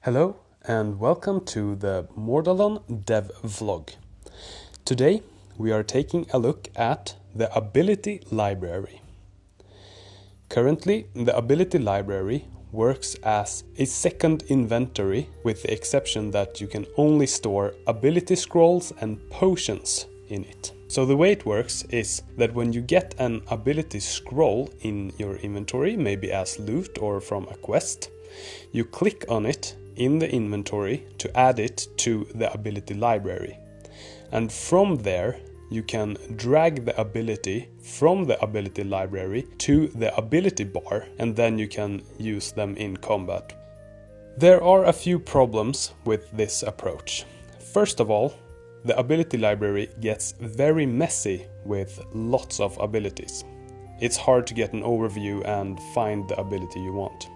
Hello and welcome to the Mordalon dev vlog. Today we are taking a look at the ability library. Currently the ability library works as a second inventory, with the exception that you can only store ability scrolls and potions in it. So the way it works is that when you get an ability scroll in your inventory, maybe as loot or from a quest, you click on it in the inventory to add it to the ability library. And from there you can drag the ability from the ability library to the ability bar, and then you can use them in combat. There are a few problems with this approach. First of all, the ability library gets very messy with lots of abilities. It's hard to get an overview and find the ability you want.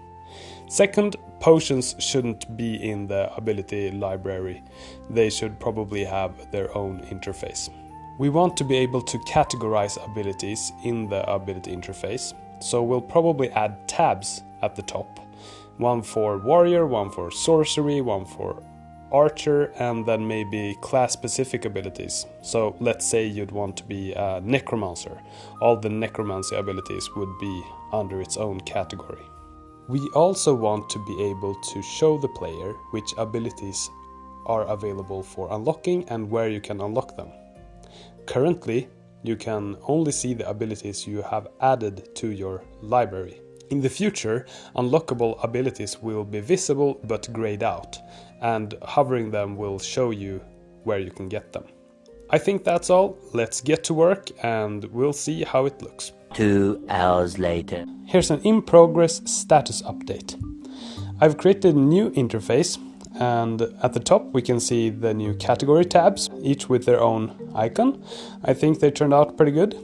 Second, potions shouldn't be in the ability library. They should probably have their own interface. We want to be able to categorize abilities in the ability interface, so we'll probably add tabs at the top. One for warrior, one for sorcery, one for archer, and then maybe class-specific abilities. So let's say you'd want to be a necromancer. All the necromancy abilities would be under its own category. We also want to be able to show the player which abilities are available for unlocking and where you can unlock them. Currently, you can only see the abilities you have added to your library. In the future, unlockable abilities will be visible but grayed out, and hovering them will show you where you can get them. I think that's all. Let's get to work and we'll see how it looks. 2 hours later. Here's an in-progress status update. I've created a new interface, and at the top we can see the new category tabs, each with their own icon. I think they turned out pretty good.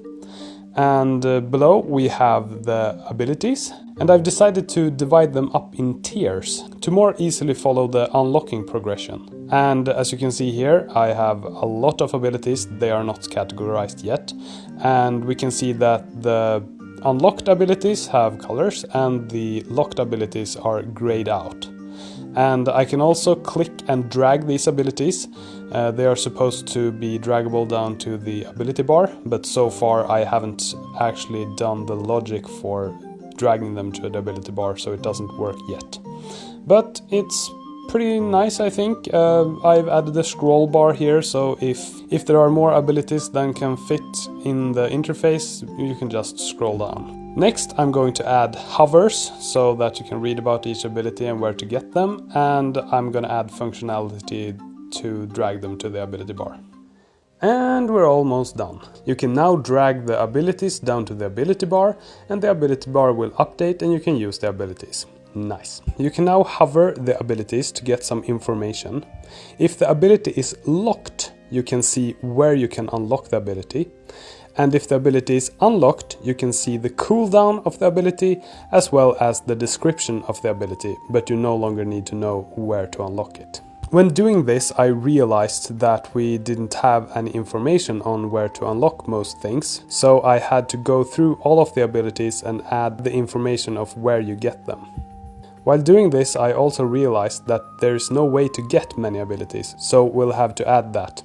And below we have the abilities, and I've decided to divide them up in tiers to more easily follow the unlocking progression. And as you can see here, I have a lot of abilities. They are not categorized yet, and we can see that the unlocked abilities have colors and the locked abilities are grayed out. And I can also click and drag these abilities. They are supposed to be draggable down to the ability bar, but so far I haven't actually done the logic for dragging them to the ability bar, so it doesn't work yet. But it's pretty nice, I think. I've added a scroll bar here, so if there are more abilities than can fit in the interface, you can just scroll down. Next, I'm going to add hovers so that you can read about each ability and where to get them, and I'm going to add functionality to drag them to the ability bar. And we're almost done. You can now drag the abilities down to the ability bar, and the ability bar will update and you can use the abilities. Nice. You can now hover the abilities to get some information. If the ability is locked, you can see where you can unlock the ability. And if the ability is unlocked, you can see the cooldown of the ability as well as the description of the ability, but you no longer need to know where to unlock it. When doing this, I realized that we didn't have any information on where to unlock most things, so I had to go through all of the abilities and add the information of where you get them. While doing this, I also realized that there is no way to get many abilities, so we'll have to add that.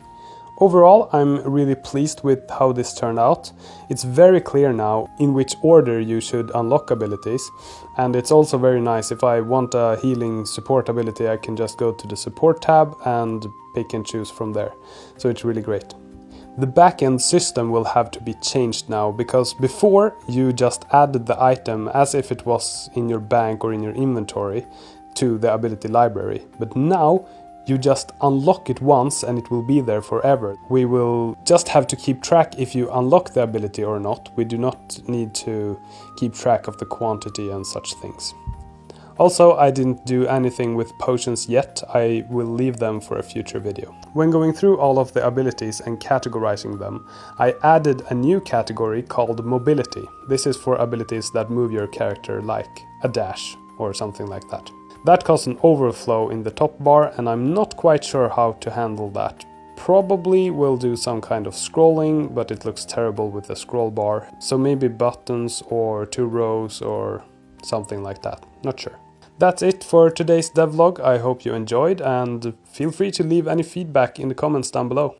Overall, I'm really pleased with how this turned out. It's very clear now in which order you should unlock abilities, and it's also very nice. If I want a healing support ability, I can just go to the support tab and pick and choose from there. So it's really great. The backend system will have to be changed now, because before you just added the item as if it was in your bank or in your inventory to the ability library, but now you just unlock it once and it will be there forever. We will just have to keep track if you unlock the ability or not. We do not need to keep track of the quantity and such things. Also, I didn't do anything with potions yet. I will leave them for a future video. When going through all of the abilities and categorizing them, I added a new category called mobility. This is for abilities that move your character, like a dash or something like that. That caused an overflow in the top bar, and I'm not quite sure how to handle that. Probably will do some kind of scrolling, but it looks terrible with the scroll bar. So maybe buttons or 2 rows or something like that. Not sure. That's it for today's devlog. I hope you enjoyed, and feel free to leave any feedback in the comments down below.